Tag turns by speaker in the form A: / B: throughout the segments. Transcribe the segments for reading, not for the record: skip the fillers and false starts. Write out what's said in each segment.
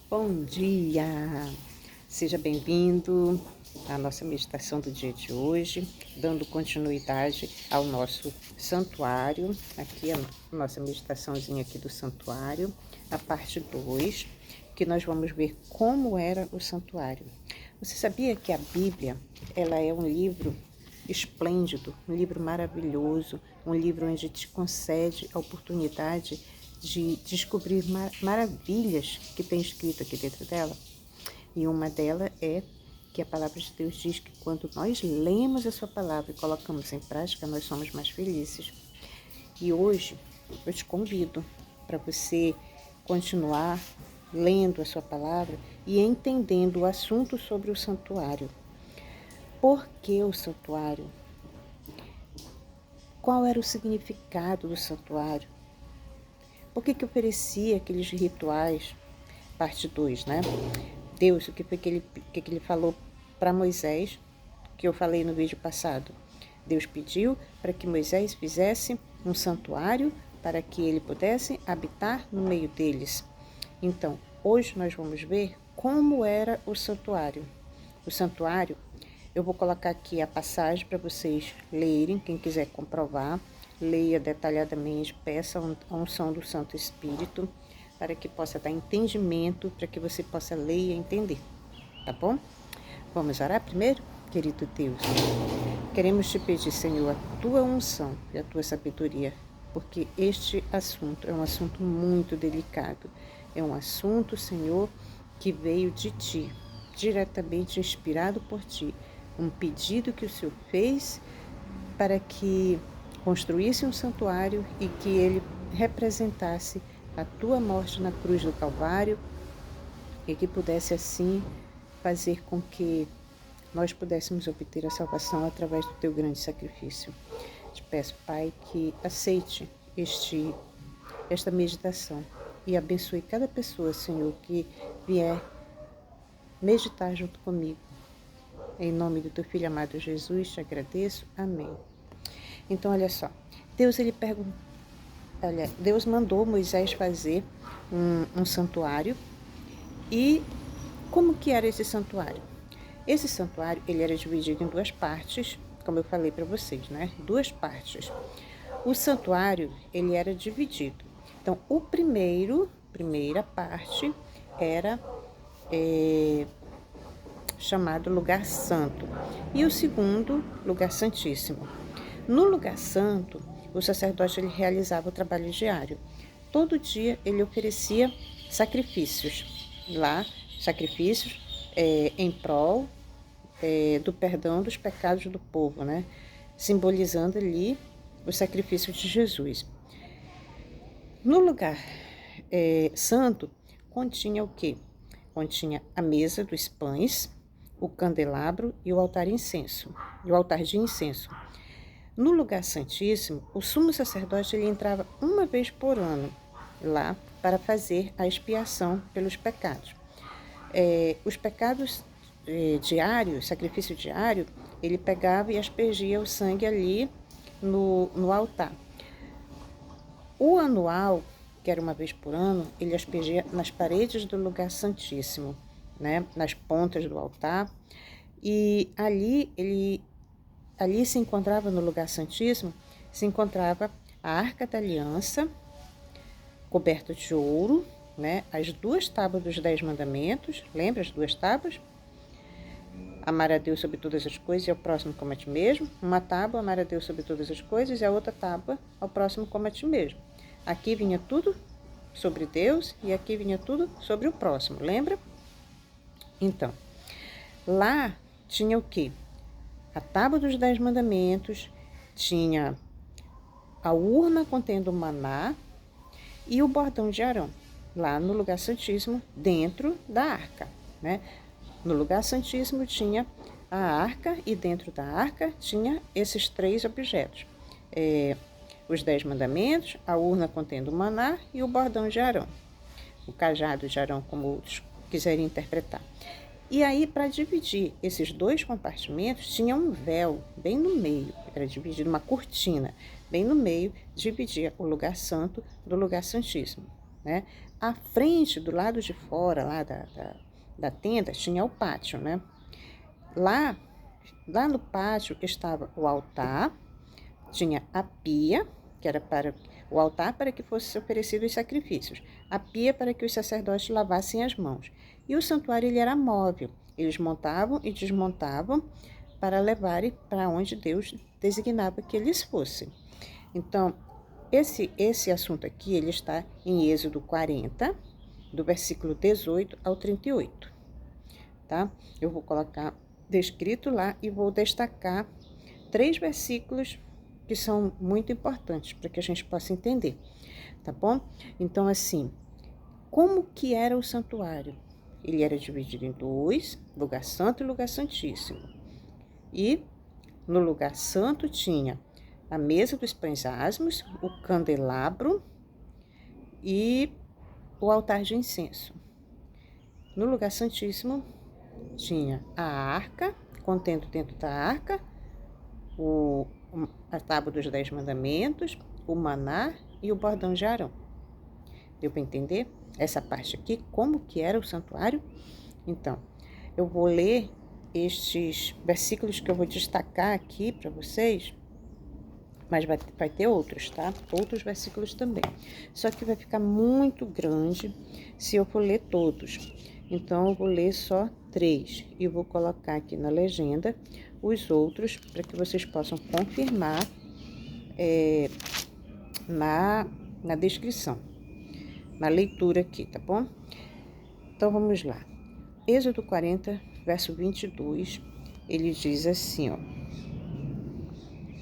A: Bom dia! Seja bem-vindo à nossa meditação do dia de hoje, dando continuidade ao nosso santuário, aqui a nossa meditaçãozinha aqui do santuário, a parte 2, que nós vamos ver como era o santuário. Você sabia que a Bíblia, ela é um livro esplêndido, um livro maravilhoso, um livro onde te concede a oportunidade de descobrir maravilhas que tem escrito aqui dentro dela. E uma delas é que a palavra de Deus diz que quando nós lemos a sua palavra e colocamos em prática, nós somos mais felizes. E hoje eu te convido para você continuar lendo a sua palavra e entendendo o assunto sobre o santuário. Por que o santuário? Qual era o significado do santuário? Por que oferecia aqueles rituais? Parte 2, né? Deus, o que foi que ele falou para Moisés, que eu falei no vídeo passado. Deus pediu para que Moisés fizesse um santuário para que ele pudesse habitar no meio deles. Então, hoje nós vamos ver como era o santuário. O santuário, eu vou colocar aqui a passagem para vocês lerem, quem quiser comprovar, leia detalhadamente, peça a unção do Santo Espírito, para que possa dar entendimento, para que você possa ler e entender, tá bom? Vamos orar primeiro? Querido Deus, queremos te pedir, Senhor, a tua unção e a tua sabedoria, porque este assunto é um assunto muito delicado, é um assunto, Senhor, que veio de ti, diretamente inspirado por ti, um pedido que o Senhor fez para que construísse um santuário e que ele representasse a tua morte na cruz do Calvário e que pudesse assim fazer com que nós pudéssemos obter a salvação através do teu grande sacrifício. Te peço, Pai, que aceite esta meditação e abençoe cada pessoa, Senhor, que vier meditar junto comigo. Em nome do teu Filho amado Jesus, te agradeço. Amém. Então, olha só. Deus mandou Moisés fazer um santuário. E como que era esse santuário? Esse santuário, ele era dividido em duas partes, como eu falei para vocês, né? Duas partes. O santuário, ele era dividido. Então, primeira parte era chamado lugar santo, e o segundo, lugar santíssimo. No lugar santo, o sacerdote ele realizava o trabalho diário. Todo dia ele oferecia sacrifícios, em prol do perdão dos pecados do povo, né? Simbolizando ali o sacrifício de Jesus. No lugar santo, continha o quê? Continha a mesa dos pães, o candelabro e o altar de incenso. No lugar santíssimo, o sumo sacerdote ele entrava uma vez por ano lá para fazer a expiação pelos pecados. Os pecados diários, sacrifício diário, ele pegava e aspergia o sangue ali no altar. O anual, que era uma vez por ano, ele aspergia nas paredes do lugar santíssimo, né, nas pontas do altar, e ali se encontrava no lugar santíssimo, se encontrava a Arca da Aliança, coberta de ouro, né, as duas tábuas dos 10 mandamentos, lembra as duas tábuas? Amar a Deus sobre todas as coisas e ao próximo como a ti mesmo. Uma tábua, amar a Deus sobre todas as coisas, e a outra tábua, ao próximo como a ti mesmo. Aqui vinha tudo sobre Deus e aqui vinha tudo sobre o próximo, lembra? Então, lá tinha o quê? A tábua dos 10 mandamentos, tinha a urna contendo o maná e o bordão de Arão, lá no lugar santíssimo, dentro da arca, né? No lugar santíssimo tinha a arca e dentro da arca tinha esses 3 objetos. Os 10 mandamentos, a urna contendo o maná e o bordão de Arão. O cajado de Arão, como outros quiserem interpretar. E aí, para dividir esses 2 compartimentos, tinha um véu bem no meio, era dividido uma cortina, bem no meio, dividia o lugar santo do lugar santíssimo, né? À frente, do lado de fora, lá da tenda, tinha o pátio, né? Lá no pátio estava o altar, tinha a pia, que era para o altar para que fossem oferecidos os sacrifícios, a pia para que os sacerdotes lavassem as mãos. E o santuário ele era móvel, eles montavam e desmontavam para levarem para onde Deus designava que eles fossem. Então, esse assunto aqui ele está em Êxodo 40, do versículo 18 ao 38, tá? Eu vou colocar descrito lá e vou destacar 3 versículos que são muito importantes para que a gente possa entender, tá bom? Então, assim, como que era o santuário? Ele era dividido em 2, lugar santo e lugar santíssimo. E no lugar santo tinha a mesa dos pães asmos, o candelabro e o altar de incenso. No lugar santíssimo tinha a arca, contendo dentro da arca a tábua dos 10 mandamentos, o maná e o bordão de Arão. Deu para entender essa parte aqui, como que era o santuário? Então, eu vou ler estes versículos que eu vou destacar aqui para vocês, mas vai ter outros, tá? Outros versículos também. Só que vai ficar muito grande se eu for ler todos. Então, eu vou ler só 3 e vou colocar aqui na legenda os outros para que vocês possam confirmar na descrição, na leitura aqui, tá bom? Então, vamos lá. Êxodo 40, verso 22, ele diz assim, ó.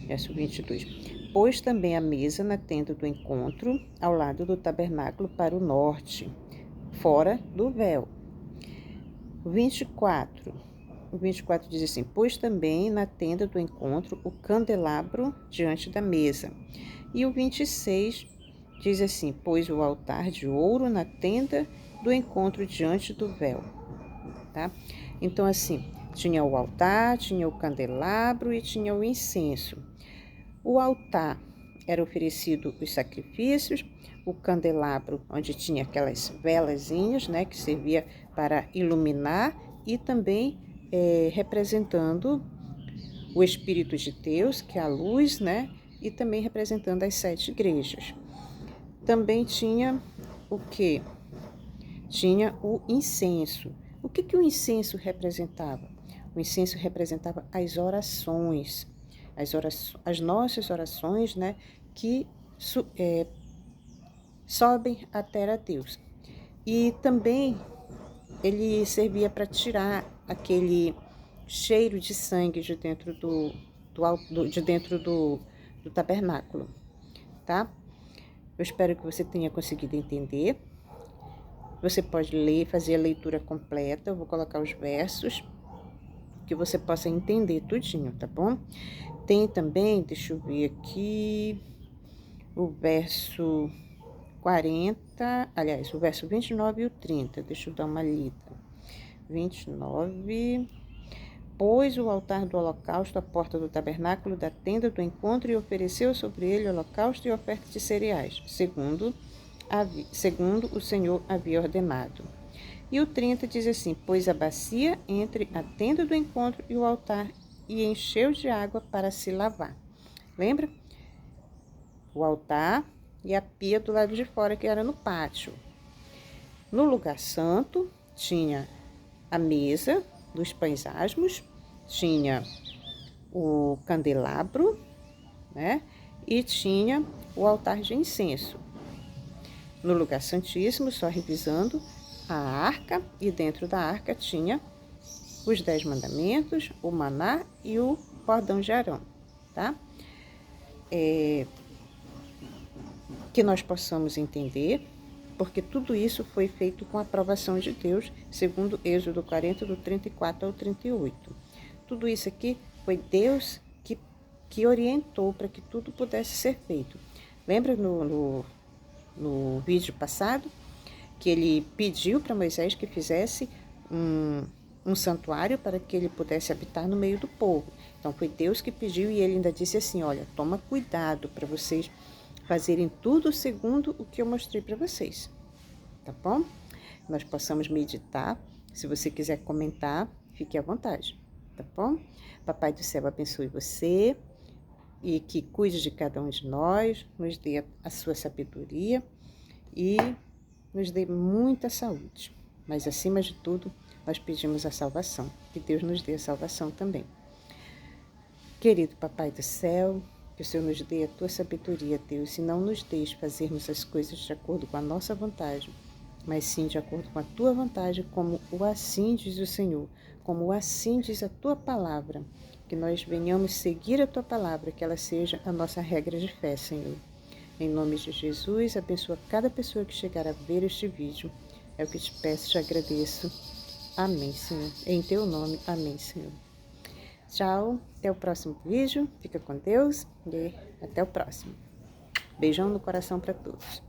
A: Verso 22. Pôs também a mesa na tenda do encontro, ao lado do tabernáculo para o norte, fora do véu. O 24 diz assim, pôs também na tenda do encontro o candelabro diante da mesa. E o 26 diz assim, pôs o altar de ouro na tenda do encontro diante do véu. Tá? Então, assim, tinha o altar, tinha o candelabro e tinha o incenso. O altar era oferecido os sacrifícios, o candelabro, onde tinha aquelas velazinhas, né, que servia para iluminar e também representando o Espírito de Deus, que é a luz, né, e também representando as 7 igrejas. Também tinha o quê? Tinha o incenso. O que o incenso representava? O incenso representava as orações, as nossas orações, né, que sobem até a Deus. E também ele servia para tirar aquele cheiro de sangue de dentro do tabernáculo, tá? Eu espero que você tenha conseguido entender. Você pode ler, fazer a leitura completa. Eu vou colocar os versos que você possa entender tudinho, tá bom? Tem também, deixa eu ver aqui, o verso 40, aliás, o verso 29 e o 30. Deixa eu dar uma lida. 29. Pôs o altar do holocausto à porta do tabernáculo da tenda do encontro e ofereceu sobre ele holocausto e oferta de cereais, segundo o Senhor havia ordenado. E o 30 diz assim, pôs a bacia entre a tenda do encontro e o altar e encheu de água para se lavar. Lembra? O altar e a pia do lado de fora, que era no pátio. No lugar santo, tinha a mesa dos pães asmos, tinha o candelabro, né? E tinha o altar de incenso. No lugar santíssimo, só revisando, a arca, e dentro da arca tinha os 10 mandamentos, o maná e o bordão de Arão, tá? Que nós possamos entender, porque tudo isso foi feito com a aprovação de Deus, segundo Êxodo 40, do 34 ao 38. Tudo isso aqui foi Deus que orientou para que tudo pudesse ser feito. Lembra no vídeo passado, que ele pediu para Moisés que fizesse um santuário para que ele pudesse habitar no meio do povo. Então, foi Deus que pediu e ele ainda disse assim, olha, toma cuidado para vocês fazerem tudo segundo o que eu mostrei para vocês, tá bom? Nós possamos meditar. Se você quiser comentar, fique à vontade, tá bom? Papai do céu abençoe você e que cuide de cada um de nós, nos dê a sua sabedoria e nos dê muita saúde. Mas, acima de tudo, nós pedimos a salvação. Que Deus nos dê a salvação também. Querido Papai do céu, que o Senhor nos dê a tua sabedoria, Deus, e não nos deixe fazermos as coisas de acordo com a nossa vontade, mas sim de acordo com a tua vontade, como o assim diz o Senhor, como o assim diz a tua palavra. Que nós venhamos seguir a tua palavra, que ela seja a nossa regra de fé, Senhor. Em nome de Jesus, abençoa cada pessoa que chegar a ver este vídeo. É o que te peço e te agradeço. Amém, Senhor. Em teu nome, amém, Senhor. Tchau, até o próximo vídeo. Fica com Deus e até o próximo. Beijão no coração para todos.